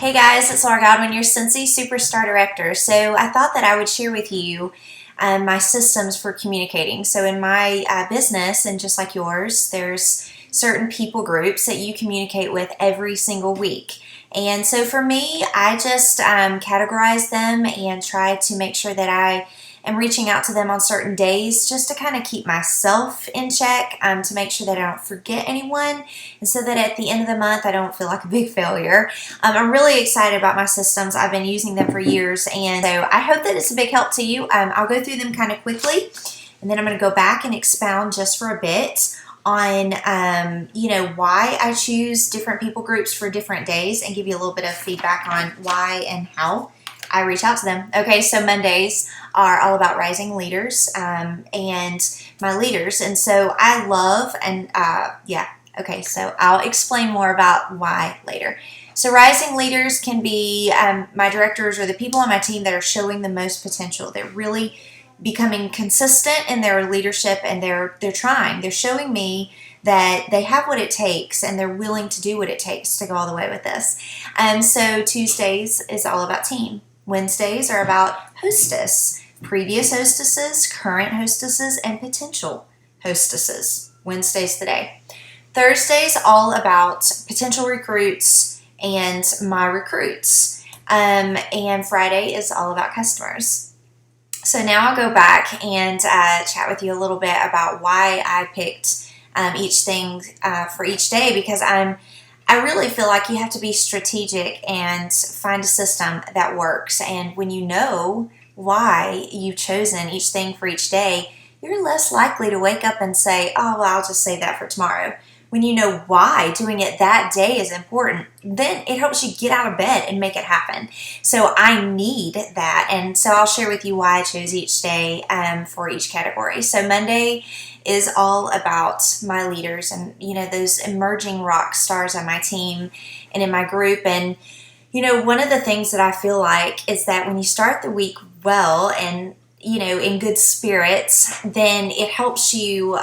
Hey guys, it's Laura Godwin, your Scentsy Superstar Director. So I thought that I would share with you my systems for communicating. So in my business, and just like yours, there's certain people groups that you communicate with every single week. And so for me, I just categorize them and try to make sure that I am reaching out to them on certain days just to kind of keep myself in check, to make sure that I don't forget anyone, and so that at the end of the month I don't feel like a big failure. I'm really excited about my systems. I've been using them for years, and so I hope that it's a big help to you. I'll go through them kind of quickly, and then I'm going to go back and expound just for a bit on why I choose different people groups for different days, and give you a little bit of feedback on why and how I reach out to them. Okay, so Mondays are all about rising leaders and my leaders, and so I love okay, so I'll explain more about why later. So rising leaders can be my directors or the people on my team that are showing the most potential. They're really becoming consistent in their leadership, and they're trying. They're showing me that they have what it takes, and they're willing to do what it takes to go all the way with this. So Tuesdays is all about team. Wednesdays are about hostess, previous hostesses, current hostesses, and potential hostesses. Wednesday's the day. Thursday's all about potential recruits and my recruits. And Friday is all about customers. So now I'll go back and chat with you a little bit about why I picked each thing for each day, because I really feel like you have to be strategic and find a system that works. And when you know why you've chosen each thing for each day, you're less likely to wake up and say, oh, well, I'll just save that for tomorrow. When you know why doing it that day is important, then it helps you get out of bed and make it happen. So I need that. And so I'll share with you why I chose each day for each category. So Monday is all about my leaders and, those emerging rock stars on my team and in my group. And, one of the things that I feel like is that when you start the week well and in good spirits, then it helps you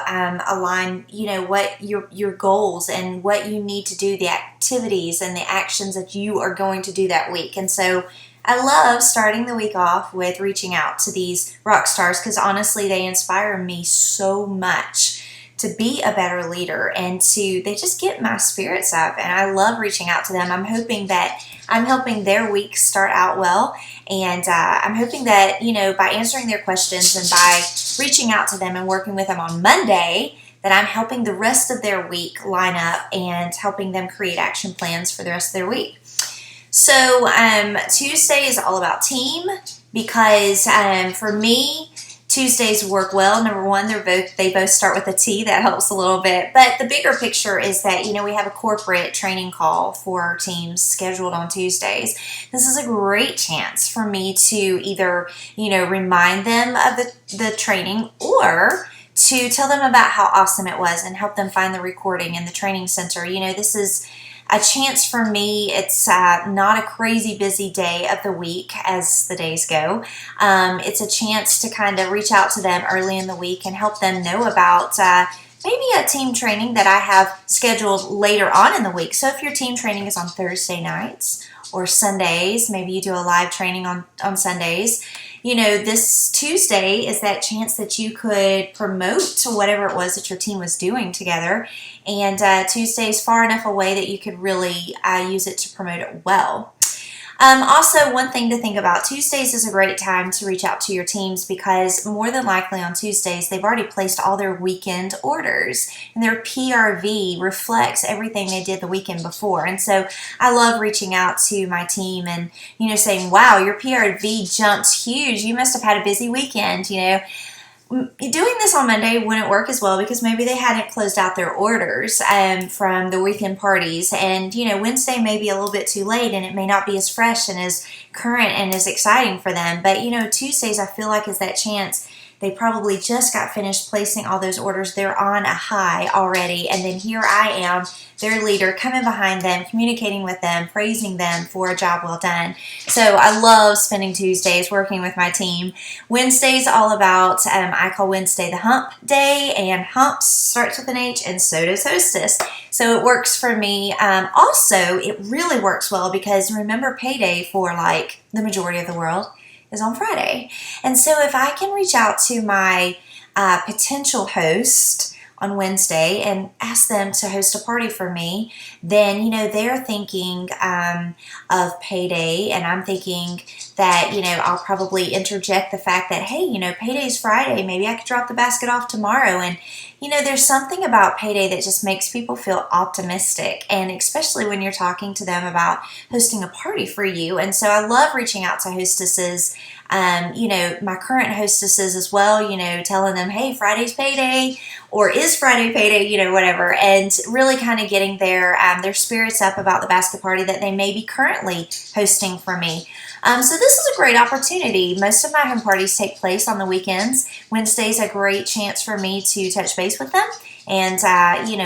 align, what your goals and what you need to do, the activities and the actions that you are going to do that week. And so I love starting the week off with reaching out to these rock stars, because honestly, they inspire me so much to be a better leader, and they just get my spirits up, and I love reaching out to them. I'm hoping that I'm helping their week start out well, and I'm hoping that, by answering their questions and by reaching out to them and working with them on Monday, that I'm helping the rest of their week line up and helping them create action plans for the rest of their week. So Tuesday is all about team, because for me, Tuesdays work well. Number one, they both start with a T. That helps a little bit. But the bigger picture is that, we have a corporate training call for our teams scheduled on Tuesdays. This is a great chance for me to either, remind them of the training, or to tell them about how awesome it was and help them find the recording in the training center. This is a chance for me. It's not a crazy busy day of the week as the days go. It's a chance to kind of reach out to them early in the week and help them know about maybe a team training that I have scheduled later on in the week. So if your team training is on Thursday nights or Sundays, maybe you do a live training on Sundays, this Tuesday is that chance that you could promote to whatever it was that your team was doing together. And Tuesday is far enough away that you could really use it to promote it well. Also, one thing to think about, Tuesdays is a great time to reach out to your teams, because more than likely on Tuesdays, they've already placed all their weekend orders, and their PRV reflects everything they did the weekend before. And so I love reaching out to my team and, saying, wow, your PRV jumped huge. You must have had a busy weekend, Doing this on Monday wouldn't work as well, because maybe they hadn't closed out their orders from the weekend parties, and Wednesday may be a little bit too late, and it may not be as fresh and as current and as exciting for them. But Tuesdays I feel like is that chance They probably just got finished placing all those orders. They're on a high already. And then here I am, their leader, coming behind them, communicating with them, praising them for a job well done. So I love spending Tuesdays working with my team. Wednesday's all about, I call Wednesday the hump day, and humps starts with an H, and so does hostess. So it works for me. Also, it really works well because remember, payday for like the majority of the world is on Friday. And so if I can reach out to my potential host on Wednesday and ask them to host a party for me, then, they're thinking of payday, and I'm thinking that, I'll probably interject the fact that, hey, payday's Friday. Maybe I could drop the basket off tomorrow. And, there's something about payday that just makes people feel optimistic, and especially when you're talking to them about hosting a party for you. And so I love reaching out to hostesses, my current hostesses as well, telling them, hey, Friday's payday, or is Friday payday, whatever, and really kind of getting their spirits up about the basket party that they may be currently hosting for me. So this is a great opportunity. Most of my home parties take place on the weekends. Wednesday's a great chance for me to touch base with them and,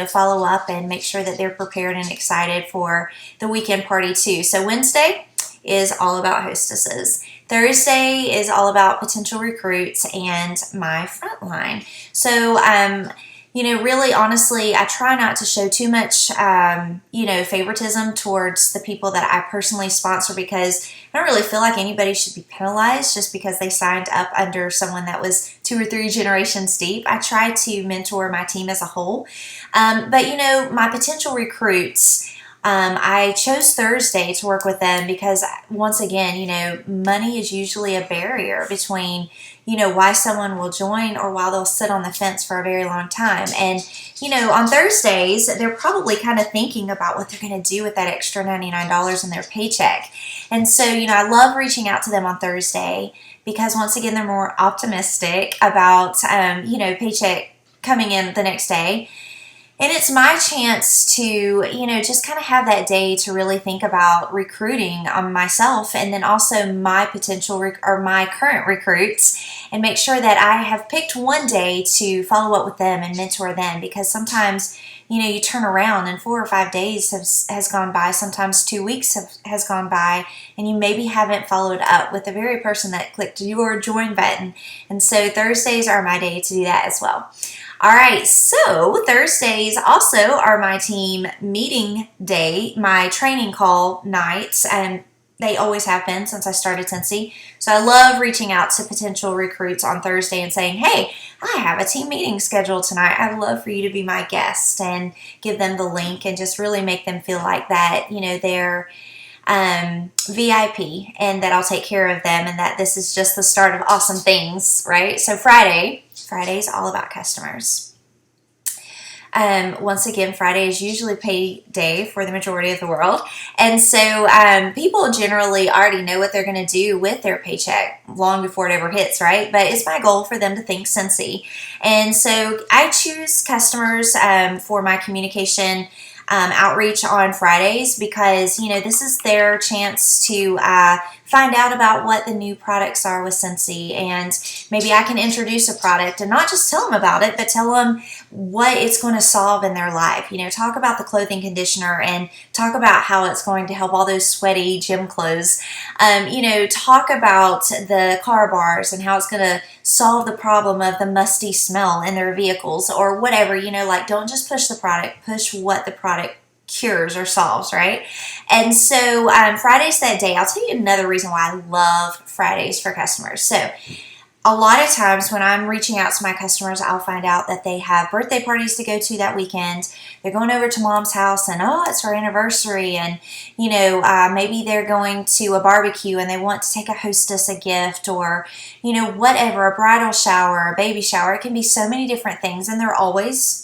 follow up and make sure that they're prepared and excited for the weekend party too. So Wednesday is all about hostesses. Thursday is all about potential recruits and my front line. So, really honestly, I try not to show too much, favoritism towards the people that I personally sponsor, because I don't really feel like anybody should be penalized just because they signed up under someone that was 2 or 3 generations deep. I try to mentor my team as a whole. But, my potential recruits, I chose Thursday to work with them because, once again, money is usually a barrier between, why someone will join or why they'll sit on the fence for a very long time. And, on Thursdays, they're probably kind of thinking about what they're going to do with that extra $99 in their paycheck. And so, I love reaching out to them on Thursday because, once again, they're more optimistic about, paycheck coming in the next day. And it's my chance to, just kind of have that day to really think about recruiting myself, and then also my potential or my current recruits, and make sure that I have picked one day to follow up with them and mentor them, because sometimes, you turn around and 4 or 5 days has gone by, sometimes 2 weeks has gone by, and you maybe haven't followed up with the very person that clicked your join button. And so Thursdays are my day to do that as well. All right, so Thursdays also are my team meeting day, my training call nights, and they always have been since I started Scentsy. So I love reaching out to potential recruits on Thursday and saying, hey, I have a team meeting scheduled tonight. I'd love for you to be my guest, and give them the link and just really make them feel like that, they're VIP, and that I'll take care of them, and that this is just the start of awesome things, right? So Friday's all about customers. Once again, Friday is usually pay day for the majority of the world. And so people generally already know what they're going to do with their paycheck long before it ever hits, right? But it's my goal for them to think Scentsy. And so I choose customers for my communication outreach on Fridays because, this is their chance to find out about what the new products are with Scentsy, and maybe I can introduce a product and not just tell them about it, but tell them what it's going to solve in their life. Talk about the clothing conditioner and talk about how it's going to help all those sweaty gym clothes. Talk about the car bars and how it's going to solve the problem of the musty smell in their vehicles, or whatever. Don't just push the product, push what the product cures or solves, right? And so Friday's that day. I'll tell you another reason why I love Fridays for customers. So a lot of times when I'm reaching out to my customers, I'll find out that they have birthday parties to go to that weekend. They're going over to mom's house, and it's her anniversary, and maybe they're going to a barbecue and they want to take a hostess a gift, or whatever, a bridal shower, a baby shower. It can be so many different things, and they're always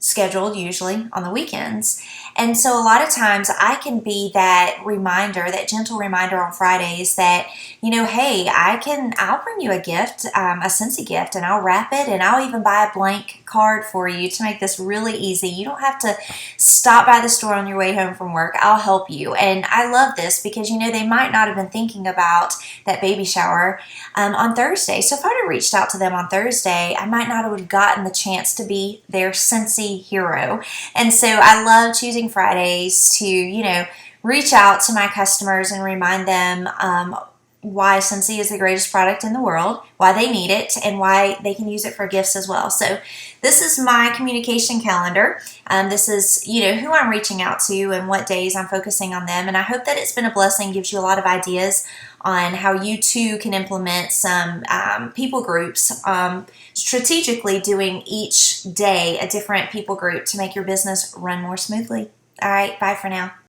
scheduled usually on the weekends. And so a lot of times I can be that reminder, that gentle reminder on Fridays that, hey, I'll bring you a gift, a Scentsy gift, and I'll wrap it, and I'll even buy a blank card for you to make this really easy. You don't have to stop by the store on your way home from work. I'll help you. And I love this because, they might not have been thinking about that baby shower on Thursday. So if I'd have reached out to them on Thursday, I might not have gotten the chance to be their Scentsy hero. And so I love choosing Fridays to, reach out to my customers and remind them why Scentsy is the greatest product in the world, why they need it, and why they can use it for gifts as well. So this is my communication calendar. This is, who I'm reaching out to and what days I'm focusing on them. And I hope that it's been a blessing, gives you a lot of ideas on how you too can implement some people groups, strategically doing each day a different people group to make your business run more smoothly. All right, bye for now.